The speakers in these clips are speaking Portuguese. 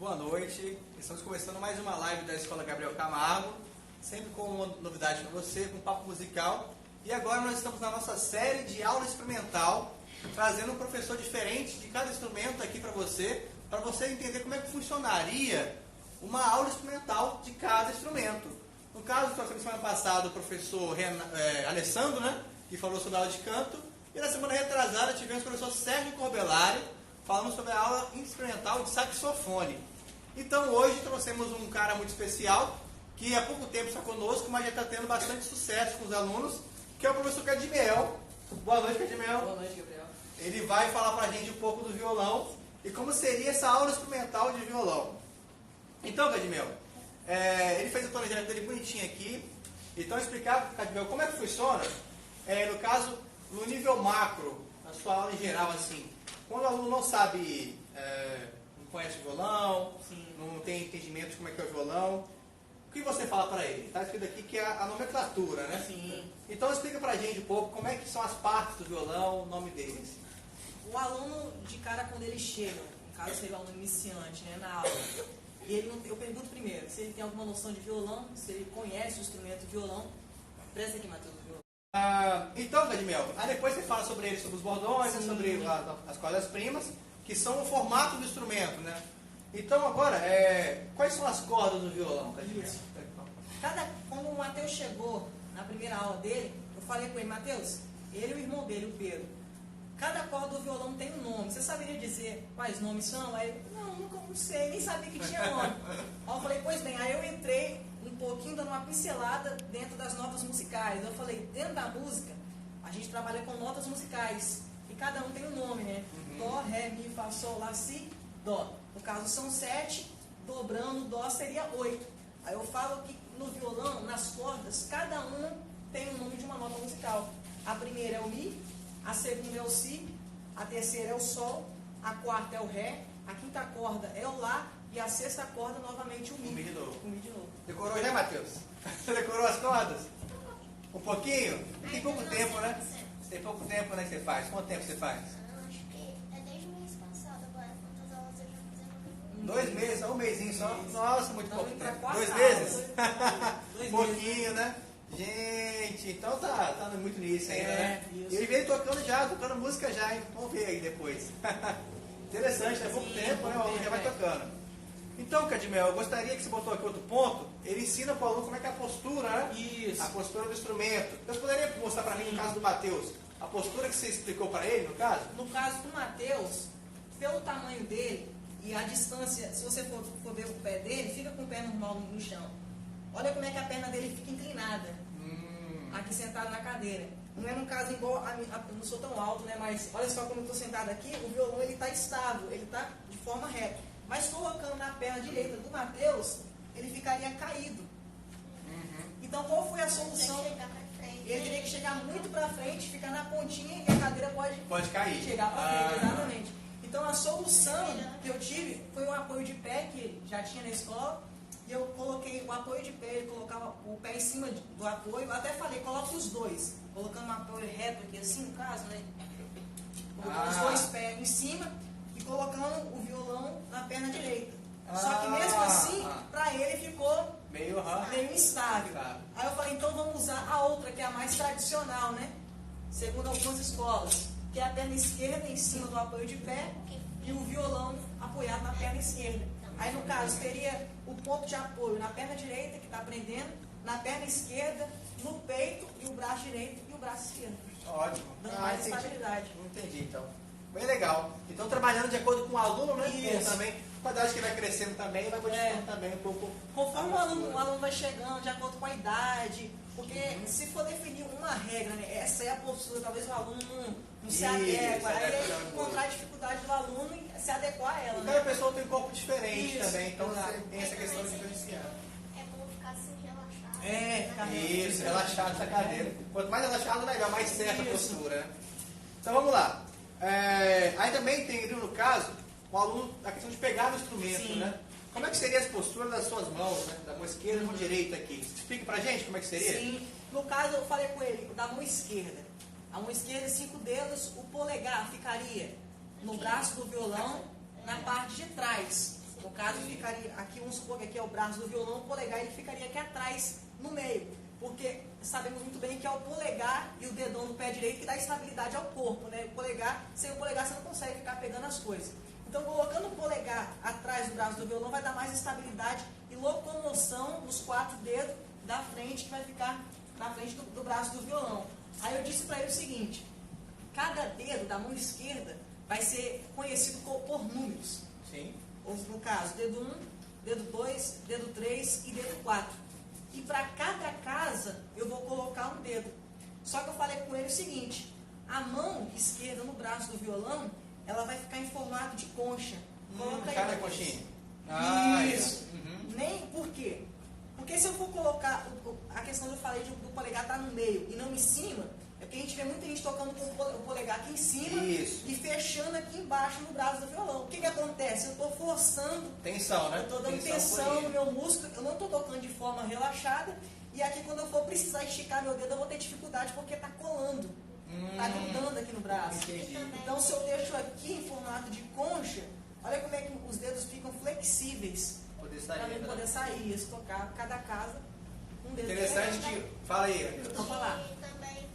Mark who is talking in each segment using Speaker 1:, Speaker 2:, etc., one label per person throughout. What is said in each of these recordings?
Speaker 1: Boa noite, estamos começando mais uma live da Escola Gabriel Camargo, sempre com uma novidade para você, com um papo musical. E agora nós estamos na nossa série de aula experimental, trazendo um professor diferente de cada instrumento aqui para você entender como é que funcionaria uma aula experimental de cada instrumento. No caso, nós tivemos semana passada o professor Alessandro, né, que falou sobre a aula de canto, e na semana retrasada tivemos o professor Sérgio Corbellari, falando sobre a aula experimental de saxofone. Então hoje trouxemos um cara muito especial, que há pouco tempo está conosco, mas já está tendo bastante sucesso com os alunos, que é o professor Cadmiel. Boa noite, Cadmiel.
Speaker 2: Boa noite, Gabriel.
Speaker 1: Ele vai falar para a gente um pouco do violão e como seria essa aula experimental de violão. Então, Cadmiel, ele fez o planejamento dele bonitinho aqui. Então, explicar, Cadmiel, como é que funciona, no caso, no nível macro, na sua aula em geral, assim. Quando o aluno não sabe, não conhece o violão, não tem entendimento de como é que é o violão, o que você fala para ele? Está escrito aqui que é a nomenclatura, né?
Speaker 2: Sim.
Speaker 1: Então explica para a gente um pouco como é que são as partes do violão, o nome deles.
Speaker 2: O aluno, de cara, quando ele chega, no caso seria o aluno iniciante, né, na aula, eu pergunto primeiro se ele tem alguma noção de violão, se ele conhece o instrumento de violão. Presta aqui, Matheus, o violão.
Speaker 1: Então, Cadmiel, aí depois você fala sobre ele, sobre os bordões, sobre as cordas primas, que são o formato do instrumento, né? Então agora, quais são as cordas do violão, Cadmiel?
Speaker 2: Quando o Matheus chegou na primeira aula dele, eu falei com ele, Matheus, ele e o irmão dele, o Pedro, cada corda do violão tem um nome. Você saberia dizer quais nomes são? Aí ele, não sei, nem sabia que tinha nome. Aí eu falei, pois bem, aí eu entrei um pouquinho dando uma pincelada dentro das notas musicais. Eu falei, dentro da música, a gente trabalha com notas musicais. E cada um tem um nome, né? Dó, Ré, Mi, Fá, Sol, Lá, Si, Dó. No caso são 7, dobrando Dó seria 8. Aí eu falo que no violão, nas cordas, cada uma tem o nome de uma nota musical. A primeira é o Mi, a segunda é o Si, a terceira é o Sol, a quarta é o Ré, a quinta corda é o Lá e a sexta corda novamente o Mi.
Speaker 1: O Mi de novo.
Speaker 2: O Mi de novo.
Speaker 1: Decorou já, Matheus? Você decorou as cordas? Um pouquinho? Tem pouco tempo, né? Tem pouco tempo, né, que você faz? Quanto tempo você faz?
Speaker 3: Acho que é desde o mês passado, agora quantas aulas eu já fiz?
Speaker 1: 2 meses, um mêsinho só. Nossa, muito pouco
Speaker 2: Pra
Speaker 1: tempo.
Speaker 2: 4
Speaker 1: 2 meses?
Speaker 2: Dois
Speaker 1: Pouquinho, né? Gente, então tá muito nisso ainda, né?
Speaker 2: Isso.
Speaker 1: E ele veio tocando música já, hein? Vamos ver aí depois. Interessante, é pouco tempo, né? O aluno já vai tocando. Então, Cadmiel, eu gostaria que você botou aqui outro ponto. Ele ensina para o aluno como é que é a postura, né?
Speaker 2: Isso.
Speaker 1: A postura do instrumento. Então, você poderia mostrar para mim, no caso do Matheus, a postura que você explicou para ele, no caso?
Speaker 2: No caso do Matheus, pelo tamanho dele e a distância, se você for ver o pé dele, fica com o pé normal no chão. Olha como é que a perna dele fica inclinada. Aqui sentado na cadeira. Não é no caso igual, eu não sou tão alto, né? Mas olha só como eu estou sentado aqui, o violão ele está estável, ele está de forma reta. Mas colocando na perna direita do Matheus, ele ficaria caído. Então qual foi a solução? Ele teria que chegar muito para frente, ficar na pontinha e a cadeira
Speaker 1: Pode cair.
Speaker 2: chegar para frente, exatamente. Então a solução que eu tive foi o apoio de pé, que já tinha na escola, e eu coloquei o apoio de pé, ele colocava o pé em cima do apoio, eu até falei, coloca os dois, colocando um apoio reto aqui, assim no caso, né? Colocando os dois pés em cima e colocando o violão na perna direita. Só que mesmo assim, para ele ficou
Speaker 1: Meio
Speaker 2: instável. Aí eu falei, então vamos usar a outra, que é a mais tradicional, né? Segundo algumas escolas, que é a perna esquerda em cima do apoio de pé e o violão apoiado na perna esquerda. Aí no caso, teria o ponto de apoio na perna direita, que está prendendo, na perna esquerda, no peito e o braço direito e o braço esquerdo.
Speaker 1: Ótimo.
Speaker 2: Dando mais estabilidade.
Speaker 1: Entendi, então. Bem legal. Então, trabalhando de acordo com o aluno, né?
Speaker 2: Isso.
Speaker 1: Também, com a idade que vai crescendo também, vai modificando também um pouco.
Speaker 2: Conforme o aluno vai chegando, de acordo com a idade, porque se for definir uma regra, né, essa é a postura, talvez o aluno não se adequa, aí é encontrar a dificuldade do aluno em se adequar a ela.
Speaker 1: Cada pessoa tem um corpo diferente
Speaker 2: Isso,
Speaker 1: também, então
Speaker 2: exato.
Speaker 1: você tem essa questão de diferenciar.
Speaker 3: É bom ficar assim relaxado.
Speaker 2: Ficar
Speaker 1: Isso, relaxado essa cadeira. Quanto mais relaxado, melhor, mais certa a
Speaker 2: Isso.
Speaker 1: postura. Né? Então vamos lá. Aí também tem, no caso, o aluno, a questão de pegar no instrumento,
Speaker 2: Sim.
Speaker 1: né? Como é que seria as posturas das suas mãos, né? Da mão esquerda e da mão direita aqui? Explica pra gente como é que seria.
Speaker 2: Sim. No caso, eu falei com ele, da mão esquerda. A mão esquerda, 5 dedos, o polegar ficaria no braço do violão, na parte de trás. No caso, ficaria aqui, vamos supor que aqui é o braço do violão, o polegar ele ficaria aqui atrás, no meio. Porque sabemos muito bem que é o polegar e o dedão do pé direito que dá estabilidade ao corpo, né? O polegar, sem o polegar você não consegue ficar pegando as coisas. Então, colocando o polegar atrás do braço do violão vai dar mais estabilidade e locomoção nos 4 dedos da frente, que vai ficar na frente do braço do violão. Aí eu disse para ele o seguinte: cada dedo da mão esquerda vai ser conhecido por números.
Speaker 1: Sim.
Speaker 2: Ou, no caso, dedo 1, dedo 2, dedo 3 e dedo 4. E para cada casa eu vou colocar um dedo. Só que eu falei com ele o seguinte: a mão esquerda no braço do violão, ela vai ficar em formato de concha. Coloca aí.
Speaker 1: Cada conchinha.
Speaker 2: Isso.
Speaker 1: Uhum.
Speaker 2: Nem por quê? Porque se eu for colocar, a questão que eu falei do polegar estar no meio e não em cima, é porque a gente vê muita gente tocando com o polegar aqui em cima.
Speaker 1: Isso.
Speaker 2: E fechando aqui embaixo no braço do violão. O que acontece? Eu estou forçando,
Speaker 1: Tensão, né?
Speaker 2: eu estou dando tensão no meu músculo, eu não estou tocando de forma relaxada, e aqui quando eu for precisar esticar meu dedo, eu vou ter dificuldade porque está colando, está grudando aqui no braço.
Speaker 1: Entendi.
Speaker 2: Então se eu deixo aqui em formato de concha, olha como é que os dedos ficam flexíveis para mim poder sair, isso, tocar cada casa um dedo.
Speaker 1: Interessante que... Fala aí, Camila.
Speaker 2: Vou falar.
Speaker 3: E também,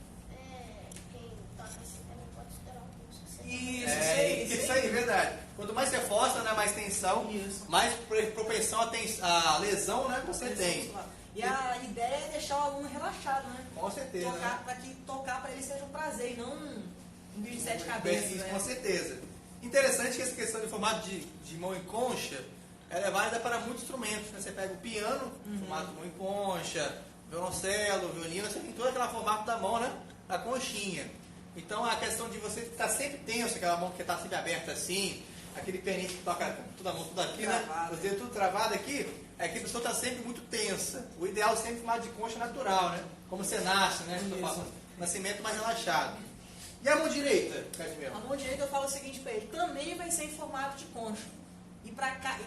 Speaker 3: quem toca assim também pode estourar o pulso.
Speaker 2: Isso
Speaker 1: Isso aí, verdade. Quanto mais você força, né, mais tensão,
Speaker 2: Isso.
Speaker 1: mais propensão a lesão, né, você tem.
Speaker 2: E a ideia é deixar o aluno relaxado, né?
Speaker 1: Com certeza.
Speaker 2: Tocar, para que tocar para ele seja um prazer e não um bicho de 7 cabeças.
Speaker 1: Isso,
Speaker 2: Né?
Speaker 1: com certeza. Interessante que essa questão de formato de mão em concha, ela é válida para muitos instrumentos. Né? Você pega o piano, formato de mão em concha, violoncelo, violino, você tem todo aquele formato da mão, né? Da conchinha. Então a questão de você estar sempre tenso, aquela mão que está sempre aberta assim, aquele pianinho que toca toda a mão tudo aqui,
Speaker 2: Travado.
Speaker 1: né? Os dedos tudo travado aqui, é que a pessoa está sempre muito tensa. O ideal é sempre formato de concha natural, né? Como você nasce, né? Nascimento mais relaxado. E a mão direita, Casimiro?
Speaker 2: A mão direita eu falo o seguinte para ele: também vai ser em formato de concha. E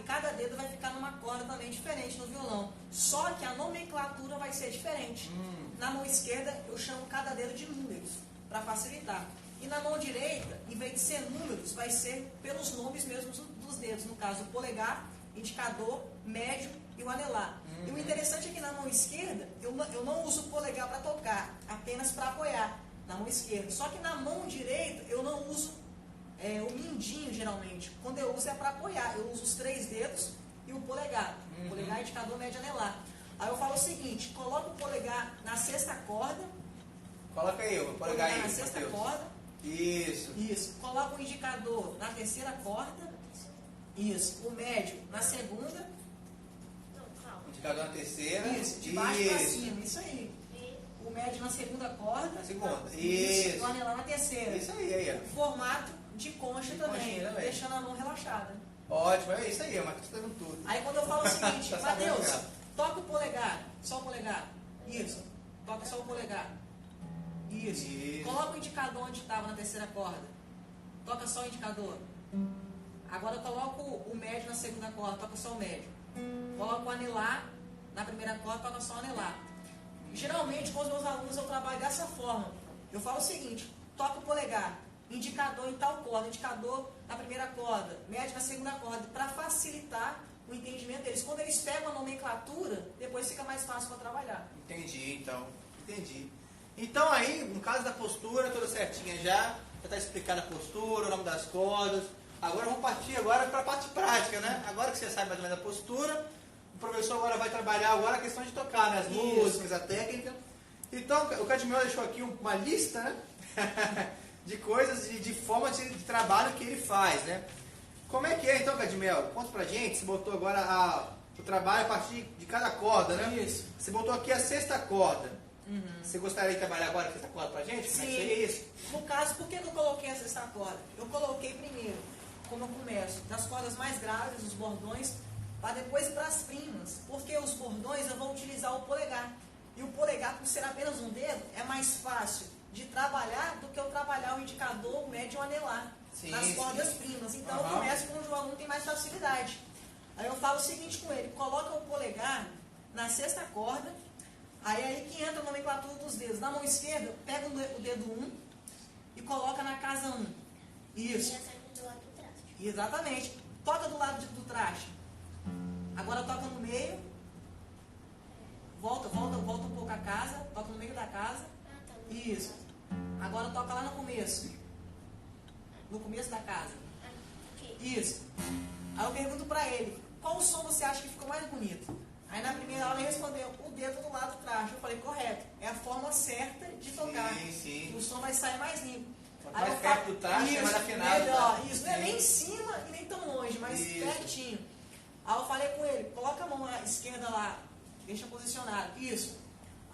Speaker 2: cada dedo vai ficar numa corda também diferente no violão. Só que a nomenclatura vai ser diferente. Na mão esquerda eu chamo cada dedo de números, para facilitar. E na mão direita, em vez de ser números, vai ser pelos nomes mesmo dos dedos. No caso, o polegar, indicador, médio e o anelar. E o interessante é que na mão esquerda, eu não uso o polegar para tocar, apenas para apoiar na mão esquerda. Só que na mão direita, eu não uso o mindinho, geralmente. Quando eu uso é para apoiar. Eu uso os 3 dedos e o polegar. Polegar, indicador, médio e anelar. Aí eu falo o seguinte: coloca o polegar na 6ª corda.
Speaker 1: Coloca aí, o polegar aí,
Speaker 2: Na 6ª
Speaker 1: Matheus.
Speaker 2: corda.
Speaker 1: Isso.
Speaker 2: Coloca o indicador na 3ª corda. Isso. O médio na 2ª.
Speaker 3: Não, calma.
Speaker 1: Indicador na 3ª.
Speaker 2: Isso. De baixo para cima. Isso aí. O médio na 2ª corda.
Speaker 1: Na 2ª.
Speaker 2: Isso.
Speaker 1: Isso.
Speaker 2: O anelar na 3ª.
Speaker 1: Isso aí, ó.
Speaker 2: Formato de concha também.
Speaker 1: conchinha também.
Speaker 2: Deixando a mão relaxada.
Speaker 1: Ótimo, é isso aí, o Matheus está dando tudo.
Speaker 2: Aí quando eu falo o seguinte:
Speaker 1: Tá sabendo,
Speaker 2: Matheus,
Speaker 1: cara.
Speaker 2: toca o polegar. Só o polegar. Isso. Toca só o polegar. Isso.
Speaker 1: Isso.
Speaker 2: Coloca o indicador onde estava na 3ª corda. Toca só o indicador. Agora eu coloco o médio na 2ª corda. Toca só o médio. Coloco o anelar na 1ª corda. Toca só o anelar. Geralmente com os meus alunos eu trabalho dessa forma. Eu falo o seguinte: toca o polegar, indicador em tal corda, indicador na 1ª corda, médio na 2ª corda, para facilitar o entendimento deles. Quando eles pegam a nomenclatura, depois fica mais fácil para trabalhar.
Speaker 1: Entendi, então. Entendi. Então aí, no caso da postura, toda certinha já está explicada a postura, o nome das cordas. Agora vamos partir agora para a parte prática, né? Agora que você sabe mais ou menos a postura, o professor agora vai trabalhar agora a questão de tocar, né? As músicas, a técnica. Então, o Cadmiel deixou aqui uma lista, né? de coisas, de forma de trabalho que ele faz, né? Como é que é então, Cadmiel? Conta pra gente, você botou agora o trabalho a partir de cada corda, né?
Speaker 2: Isso.
Speaker 1: Você botou aqui a 6ª corda. Você gostaria de trabalhar agora a 6ª corda pra gente? Como é que seria isso?
Speaker 2: No caso, por que eu coloquei a 6ª corda? Eu coloquei primeiro, como eu começo, das cordas mais graves, os bordões, para depois ir para as primas. Porque os bordões eu vou utilizar o polegar. E o polegar, por ser apenas um dedo, é mais fácil de trabalhar do que eu trabalhar o indicador, o médio e o anelar.
Speaker 1: Sim,
Speaker 2: nas cordas primas. Então eu começo com onde o aluno tem mais facilidade. Aí eu falo o seguinte com ele: coloca o polegar na 6ª corda. Aí que entra a nomenclatura dos dedos. Na mão esquerda, pega o dedo 1 e coloca na casa 1. Isso.
Speaker 3: E essa é do lado do traste.
Speaker 2: Exatamente. Toca do lado do traste. Agora toca no meio. Volta um pouco a casa. Toca no meio da casa.
Speaker 3: Ah, tá.
Speaker 2: Isso. Agora toca lá no começo. No começo da casa.
Speaker 3: Aqui.
Speaker 2: Isso. Aí eu pergunto pra ele, qual som você acha que ficou mais bonito? Aí na primeira aula ele respondeu, o dedo do lado de trás. Eu falei, correto. É a forma certa de tocar.
Speaker 1: Sim, sim.
Speaker 2: O som vai sair mais limpo.
Speaker 1: Quanto
Speaker 2: Aí
Speaker 1: mais
Speaker 2: eu
Speaker 1: perto
Speaker 2: falo,
Speaker 1: do traste, é mais afinado.
Speaker 2: melhor.
Speaker 1: Tá?
Speaker 2: Isso, não é
Speaker 1: Sim.
Speaker 2: nem em cima e nem tão longe, mas
Speaker 1: Isso.
Speaker 2: pertinho. Aí eu falei com ele, coloca a mão à esquerda lá, deixa posicionado. Isso.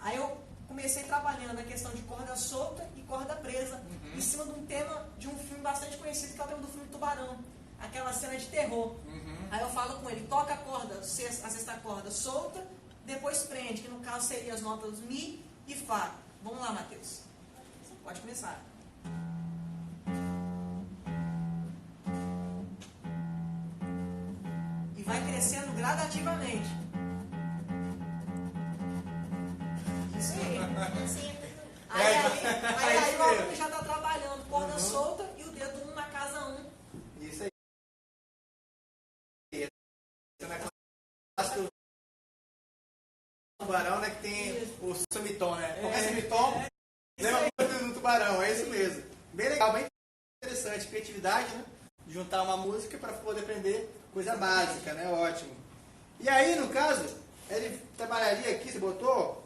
Speaker 2: Aí eu comecei trabalhando a questão de corda solta e corda presa, em cima de um tema de um filme bastante conhecido, que é o tema do filme Tubarão. Aquela cena de terror. Aí eu falo com ele, toca a corda, a sexta corda solta, depois prende, que no caso seria as notas Mi e Fá. Vamos lá, Matheus. Pode começar. E vai crescendo gradativamente. Isso aí.
Speaker 3: Assim é tudo.
Speaker 2: Aí
Speaker 1: isso
Speaker 2: o aluno
Speaker 1: mesmo.
Speaker 2: já está trabalhando corda solta e o dedo 1 na casa 1.
Speaker 1: Isso aí. Essa é a classe do tubarão, né? Que tem o semitom, né? Qualquer semitom lembra muito do tubarão, é isso mesmo. Bem legal, bem interessante. Criatividade, né? Juntar uma música para poder aprender coisa básica, né? Ótimo. E aí, no caso, ele trabalharia aqui, você botou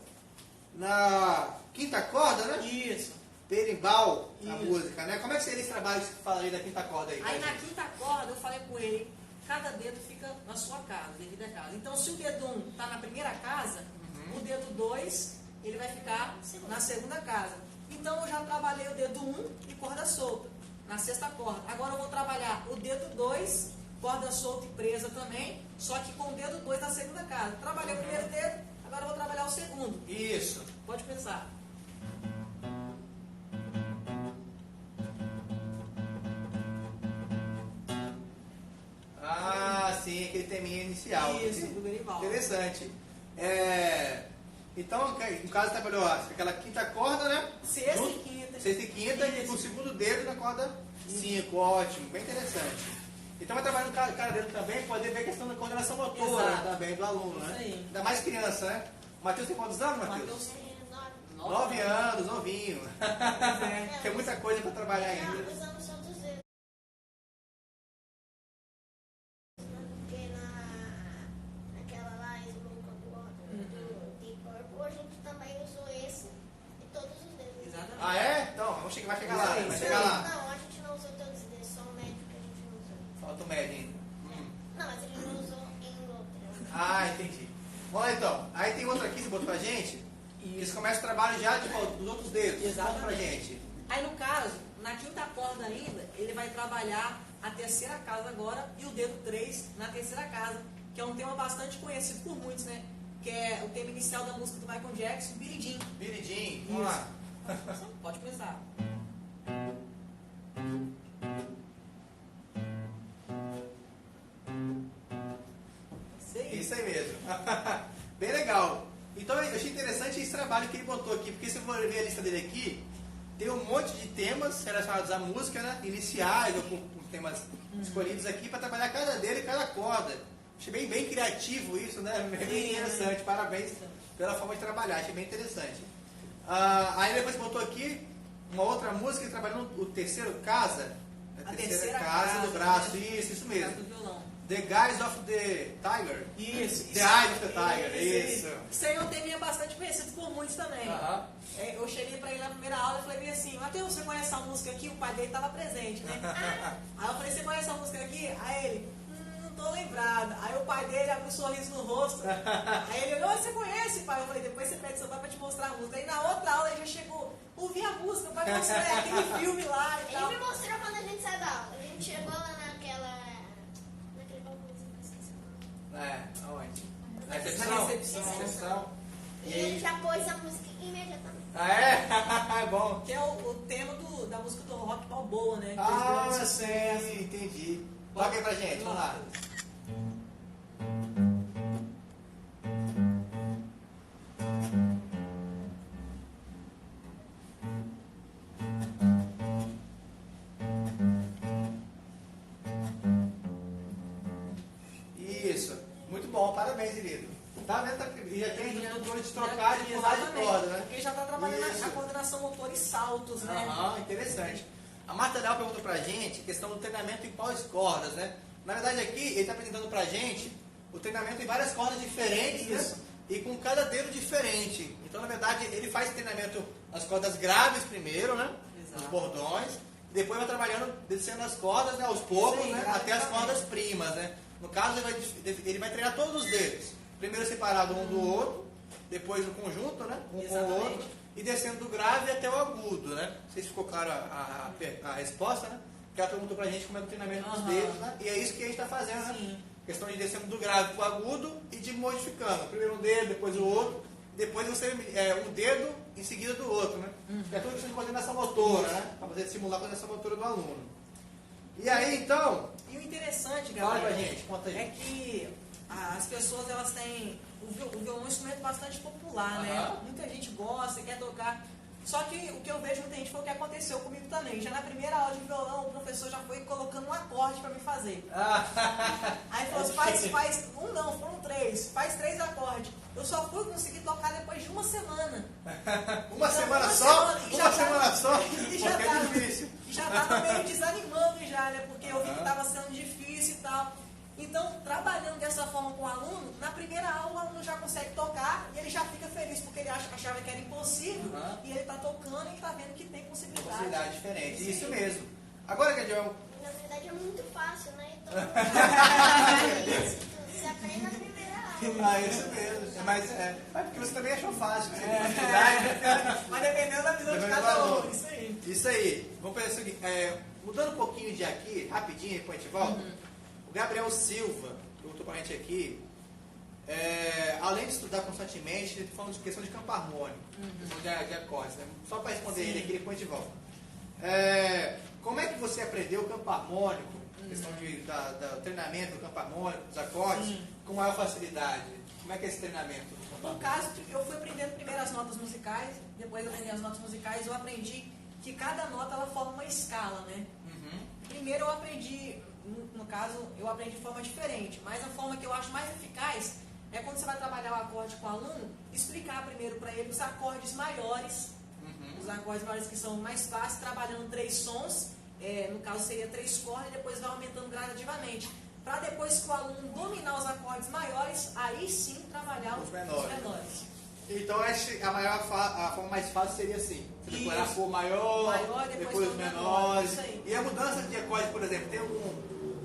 Speaker 1: na quinta corda, né?
Speaker 2: Isso.
Speaker 1: Berimbau, a
Speaker 2: Isso.
Speaker 1: música, né? Como é que seria esse trabalho que você fala aí da quinta corda aí?
Speaker 2: Aí
Speaker 1: pra
Speaker 2: na
Speaker 1: gente?
Speaker 2: quinta corda eu falei com ele, cada dedo fica na sua casa, devido à casa. Então se o dedo 1 está na primeira casa, o dedo 2 ele vai ficar na segunda casa. Então eu já trabalhei o dedo 1 e corda solta, na sexta corda. Agora eu vou trabalhar o dedo 2, corda solta e presa também, só que com o dedo 2 na segunda casa. Trabalhei o primeiro dedo, agora eu vou trabalhar o segundo.
Speaker 1: Isso.
Speaker 2: Pode pensar.
Speaker 1: Ah, sim, aquele teminha inicial.
Speaker 2: Isso, do berimbau.
Speaker 1: Interessante. Então, no caso, trabalhou aquela quinta corda, né?
Speaker 2: Sexta e quinta.
Speaker 1: Sexta e quinta, e
Speaker 2: Isso.
Speaker 1: com o segundo dedo na corda 5. Ótimo, bem interessante. Então, vai trabalhar no cada dedo também, poder ver a questão da coordenação motora
Speaker 2: Exato.
Speaker 1: também do aluno, né?
Speaker 2: Isso aí.
Speaker 1: Ainda mais criança, né? O Matheus tem quantos anos, Matheus?
Speaker 2: Matheus,
Speaker 3: É,
Speaker 1: 9 anos, novinho.
Speaker 2: É.
Speaker 1: Tem muita coisa para trabalhar
Speaker 3: não,
Speaker 1: ainda.
Speaker 3: os anos são dos dedos. Porque naquela lá, do Deep Purple, a gente também usou esse e todos os dedos.
Speaker 2: Exatamente.
Speaker 1: Ah, é? Então, vai chegar lá,
Speaker 2: Isso
Speaker 1: vai
Speaker 2: aí,
Speaker 1: chegar lá.
Speaker 3: Não, a gente não usou todos os dedos, só o médio que a gente não usou.
Speaker 1: Falta o médio ainda.
Speaker 3: Não, mas a gente não usou em outro.
Speaker 1: Ah, entendi. Vamos lá então. Aí tem outra aqui que você botou pra gente. E eles começam o trabalho já dos outros dedos.
Speaker 2: Exatamente.
Speaker 1: Conta pra gente.
Speaker 2: Aí no caso, na quinta corda ainda, ele vai trabalhar a terceira casa agora e o dedo 3 na terceira casa, que é um tema bastante conhecido por muitos, né? Que é o tema inicial da música do Michael Jackson, Billie Jean.
Speaker 1: Billie Jean, vamos lá.
Speaker 2: Pode começar.
Speaker 1: Isso aí mesmo. Bem legal. Então eu achei interessante esse trabalho que ele botou aqui, porque se eu for ver a lista dele aqui, tem um monte de temas relacionados à música, né? Iniciais ou com temas escolhidos aqui para trabalhar cada dele e cada corda. Achei bem criativo isso, né? Bem interessante. Parabéns pela forma de trabalhar, achei bem interessante. Aí depois botou aqui uma outra música, ele trabalhou o terceiro casa. A terceira casa do braço, isso mesmo.
Speaker 2: Do violão.
Speaker 1: The Guys of the Tiger.
Speaker 2: Isso.
Speaker 1: The Eyes of the Tiger, isso.
Speaker 2: Isso aí é um teminha bastante conhecido por muitos também.
Speaker 1: Aham.
Speaker 2: Eu cheguei pra ele na primeira aula e falei bem assim, Matheus, você conhece essa música aqui? O pai dele estava presente, né? Aí eu falei, você conhece essa música aqui? Aí ele, não tô lembrado. Aí o pai dele abriu um sorriso no rosto. Aí ele olhou, você conhece, pai? Eu falei, depois você pede seu pai pra te mostrar a música. Aí na outra aula ele já chegou, ouvi a música, o pai mostrou aquele filme lá e
Speaker 3: Ele
Speaker 2: tal.
Speaker 3: me mostrou quando a gente saiu da aula. A gente chegou lá naquele balcãozinho, não esqueci o nome.
Speaker 1: Aonde?
Speaker 3: Na
Speaker 1: Recepção.
Speaker 3: E ele já pôs a música imediatamente.
Speaker 1: Ah, é? Bom.
Speaker 2: Que é o tema da música do Rock Balboa, né? Que fez
Speaker 1: Ah,
Speaker 2: grande sucesso.
Speaker 1: sim, entendi. Toca aí pra gente, vamos lá. Isso, muito bom. bom, parabéns, querido. Tá vendo? E já tem o controle de trocar e de pular de corda, né?
Speaker 2: Porque já está trabalhando a coordenação motor e saltos, né?
Speaker 1: Aham, interessante. A Marta Leal perguntou pra gente a questão do treinamento em pós-cordas, né? Na verdade aqui ele está apresentando pra gente o treinamento em várias cordas diferentes, né? E com cada dedo diferente. Então, na verdade, ele faz treinamento nas cordas graves primeiro, né?
Speaker 2: Exato.
Speaker 1: Nos bordões. Depois vai trabalhando, descendo as cordas, né? Aos poucos,
Speaker 2: Sim,
Speaker 1: né? Até as cordas primas, né? No caso, ele vai treinar todos os dedos. Primeiro separado um do outro, depois no conjunto, né? Um com o outro. E descendo do grave até o agudo, né? Não sei se ficou claro a resposta, né? Que ela perguntou pra gente como é o treinamento dos dedos, né? E é isso que a gente está fazendo, né?
Speaker 2: Sim.
Speaker 1: Questão de descendo do grave para o agudo e de modificando. Primeiro um dedo, depois o outro, depois você um dedo em seguida do outro, né? É tudo questão de coordenação motora, né? Para você simular a coordenação motora do aluno. E aí, então...
Speaker 2: E o interessante,
Speaker 1: Fala
Speaker 2: galera,
Speaker 1: pra gente, conta aí.
Speaker 2: é que as pessoas, elas têm... O violão é um instrumento bastante popular, né? Muita gente gosta, quer tocar. Só que o que eu vejo muita gente foi o que aconteceu comigo também. Já na primeira aula de violão, o professor já foi colocando um acorde para me fazer. Aí falou assim, faz um não, foram 3. Faz 3 acordes. Eu só fui conseguir tocar depois de uma semana.
Speaker 1: Uma semana só? Uma semana só?
Speaker 2: E já
Speaker 1: Porque é difícil.
Speaker 2: já estava meio desanimando já, né? Porque eu vi que estava sendo difícil e tal. Então, trabalhando dessa forma com o aluno, na primeira aula o aluno já consegue tocar e ele já fica feliz, porque ele achava que era impossível, e ele está tocando e está vendo que tem possibilidade.
Speaker 1: Possibilidade diferente, isso mesmo. Agora, Gadiel...
Speaker 3: Na verdade é muito fácil, né? Então, você aprende na primeira aula.
Speaker 1: Isso mesmo. Mas porque você também achou fácil.
Speaker 2: Mas dependendo da visão de cada um, isso aí.
Speaker 1: Isso aí. Vamos fazer o seguinte, mudando um pouquinho de aqui, rapidinho, depois a gente volta. O Gabriel Silva perguntou pra gente aqui, além de estudar constantemente, ele está falando de questão de campo harmônico, questão de acordes, né? Só para responder ele aqui, depois a gente volta. Como é que você aprendeu o campo harmônico, questão do treinamento do campo harmônico, dos acordes, com maior facilidade? Como é que é esse treinamento?
Speaker 2: No caso, eu fui aprendendo primeiro as notas musicais, depois eu aprendi as notas musicais, eu aprendi que cada nota ela forma uma escala, né? Primeiro eu aprendi, no caso, eu aprendi de forma diferente, mas a forma que eu acho mais eficaz é quando você vai trabalhar o acorde com o aluno, explicar primeiro para ele os acordes maiores, os acordes maiores que são mais fáceis, trabalhando 3 sons, no caso seria 3 cordas, e depois vai aumentando gradativamente. Para depois que o aluno dominar os acordes maiores, aí sim trabalhar os menores.
Speaker 1: Então a forma mais fácil seria assim, você decorar a cor maior, depois os menores. E a mudança de acorde, por exemplo, tem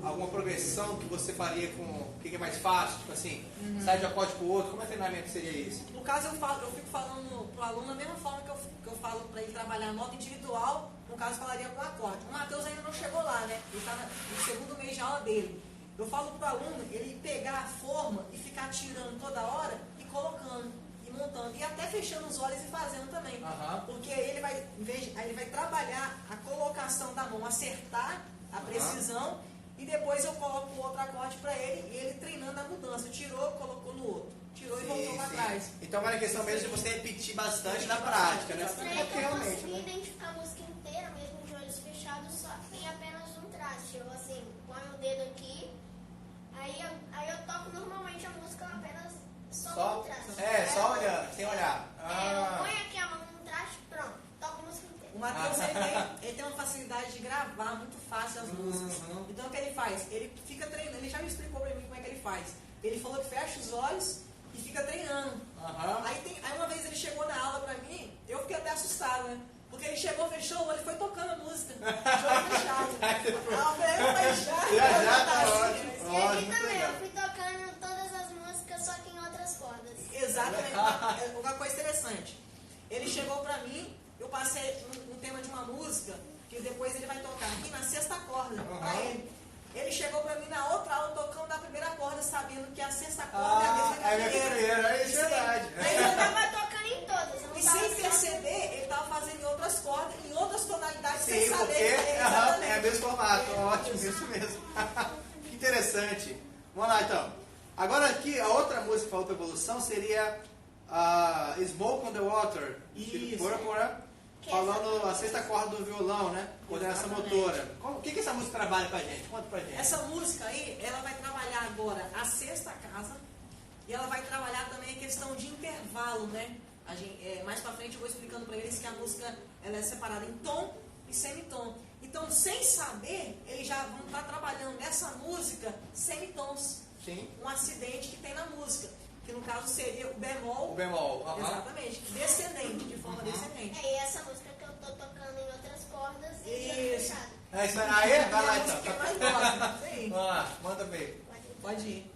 Speaker 1: alguma progressão que você faria com o que é mais fácil? Tipo assim, sai de um acorde para o outro, como é treinamento seria isso?
Speaker 2: No caso, eu fico falando para o aluno da mesma forma que eu falo para ele trabalhar a nota individual, no caso, falaria com acorde. O Matheus ainda não chegou lá, né? Ele está no segundo mês de aula dele. Eu falo para o aluno ele pegar a forma e ficar tirando toda hora e colocando, e montando, e até fechando os olhos e fazendo também. Porque ele vai trabalhar a colocação da mão, acertar a precisão, e depois eu coloco o outro acorde para ele, e ele treinando a mudança. Tirou, colocou no outro. Tirou e voltou para trás.
Speaker 1: Então vai na questão mesmo de você repetir bastante na prática, né?
Speaker 3: Porque eu consegui identificar a música inteira, mesmo de olhos fechados, só tem apenas um traste. Eu assim, ponho o dedo aqui, aí eu toco normalmente a música apenas só um traste.
Speaker 1: Só olhando, sem olhar.
Speaker 3: Eu ponho aqui a mão no traste, pronto, toco a música inteira.
Speaker 2: O Matheus ele tem uma facilidade de gravar muito fácil as músicas. Então o que ele faz? Ele fica treinando, ele já me explicou pra mim como é que ele faz. Ele falou que fecha os olhos e fica treinando. Aí uma vez ele chegou na aula pra mim, eu fiquei até assustado, né? Porque ele chegou, fechou o olho e foi tocando a música. De olho fechado.
Speaker 3: E aqui também, eu fui tocando todas as músicas, só que em outras cordas.
Speaker 2: Exatamente. Uma coisa interessante. Ele chegou pra mim, eu passei um tema de uma música, que depois ele vai tocar aqui na 6ª corda pra ele. Ele chegou pra mim na outra aula tocando na primeira corda, sabendo que a 6ª corda é a mesma que a primeira.
Speaker 1: É verdade.
Speaker 3: Mas eu tava tocando em todas.
Speaker 2: E sem perceber, ele estava fazendo em outras cordas, em outras tonalidades,
Speaker 1: Sim,
Speaker 2: sem saber
Speaker 1: porque é o mesmo formato. Ótimo, isso mesmo. Que interessante. Vamos lá então. Agora aqui, a outra música para outra evolução seria Smoke on the Water.
Speaker 2: Isso.
Speaker 1: Falando a 6ª corda do violão, né? Coordenação motora. O que essa música trabalha pra gente? Conta pra gente.
Speaker 2: Essa música aí, ela vai trabalhar agora a 6ª casa, E ela vai trabalhar também a questão de intervalo, né? Mais pra frente eu vou explicando para eles que a música ela é separada em tom e semitom. Então, sem saber, eles já vão estar trabalhando nessa música semitons.
Speaker 1: Sim.
Speaker 2: Um acidente que tem na música. Que no caso seria o bemol.
Speaker 1: O bemol.
Speaker 2: Exatamente. Descendente, de forma descendente.
Speaker 3: É, e essa música que eu tô tocando em outras cordas e
Speaker 2: Isso.
Speaker 3: fechado.
Speaker 1: É isso aí? Vai lá
Speaker 2: É a música que eu
Speaker 1: então.
Speaker 2: mais gosto. Isso aí.
Speaker 1: Vamos lá, manda ver.
Speaker 2: Pode ir.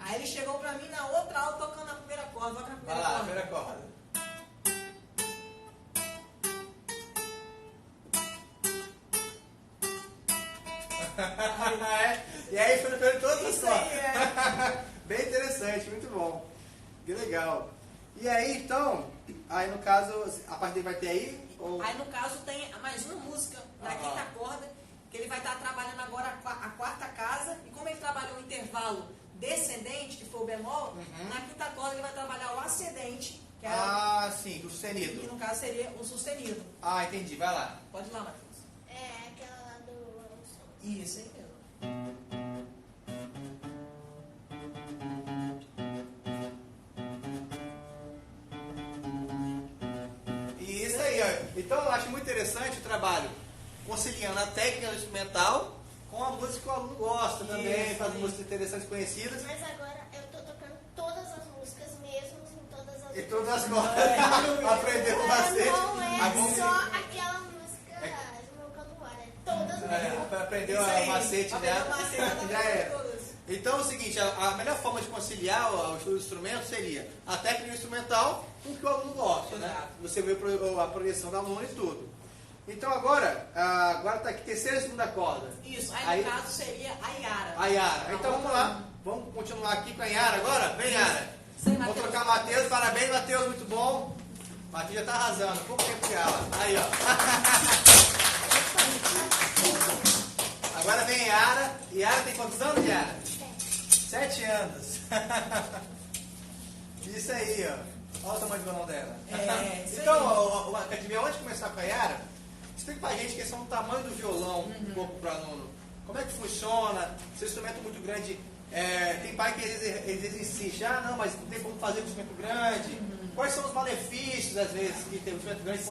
Speaker 2: Aí ele chegou pra mim na outra aula tocando a primeira corda. Vai na
Speaker 1: Vai
Speaker 2: primeira
Speaker 1: lá,
Speaker 2: corda.
Speaker 1: primeira corda. É, e aí foi pelo todas as
Speaker 2: Isso
Speaker 1: cordas.
Speaker 2: aí, é.
Speaker 1: Bem interessante, muito bom. Que legal. E aí, então, aí no caso, a parte dele vai ter aí? Ou...
Speaker 2: Aí no caso tem mais uma música da quinta corda, que ele vai estar trabalhando agora a quarta casa, e como ele trabalhou o intervalo descendente, que foi o bemol, na quinta corda ele vai trabalhar o ascendente, que,
Speaker 1: sim, o
Speaker 2: que
Speaker 1: sustenido.
Speaker 2: no caso seria o sustenido.
Speaker 1: Ah, entendi, vai lá.
Speaker 2: Pode ir lá, Matheus.
Speaker 3: É aquela lá do...
Speaker 2: Isso aí mesmo.
Speaker 1: E isso aí, ó. Então eu acho muito interessante o trabalho conciliando a técnica do instrumental com a música que o aluno gosta também,
Speaker 2: Isso,
Speaker 1: faz
Speaker 2: isso.
Speaker 1: músicas interessantes conhecidas.
Speaker 3: Mas agora eu tô tocando todas as músicas mesmo, em todas as
Speaker 1: E todas as cordas. Aprendeu o macete.
Speaker 3: Não
Speaker 1: A
Speaker 3: é
Speaker 1: música-
Speaker 3: só aquela música Meu Cantuário, é todas mesmo.
Speaker 1: aprendeu
Speaker 2: Isso
Speaker 1: o
Speaker 2: aí.
Speaker 1: macete
Speaker 2: Aprendeu
Speaker 1: já.
Speaker 2: o macete, ela
Speaker 1: Já
Speaker 2: aprendeu
Speaker 1: é.
Speaker 2: todas.
Speaker 1: Então é o seguinte, a melhor forma de conciliar o estudo do instrumento seria a técnica instrumental com o que o aluno gosta, né?
Speaker 2: Exato.
Speaker 1: Você vê a progressão do aluno e tudo. Então agora está aqui terceira e segunda corda.
Speaker 2: Isso, aí no caso seria a Yara.
Speaker 1: A Yara. Então vamos lá, vamos continuar aqui com a Yara agora? Vem, Yara.
Speaker 2: Sim,
Speaker 1: Vamos
Speaker 2: Matheus.
Speaker 1: trocar Matheus, parabéns Matheus, muito bom. Matheus já está arrasando, pouco tempo de aula. Aí, ó. Agora vem Yara. Yara tem quantos anos, Yara? 7 anos. Isso aí, ó. Olha o tamanho do violão dela.
Speaker 2: É, isso
Speaker 1: Então, Academia, antes de começar com a Yara, explica pra gente a questão do tamanho do violão um pouco para o aluno. Como é que funciona? Se o instrumento é muito grande, tem pai que às vezes insiste, não, mas não tem como fazer com instrumento grande. Quais são os malefícios, às vezes, que tem um instrumento grande?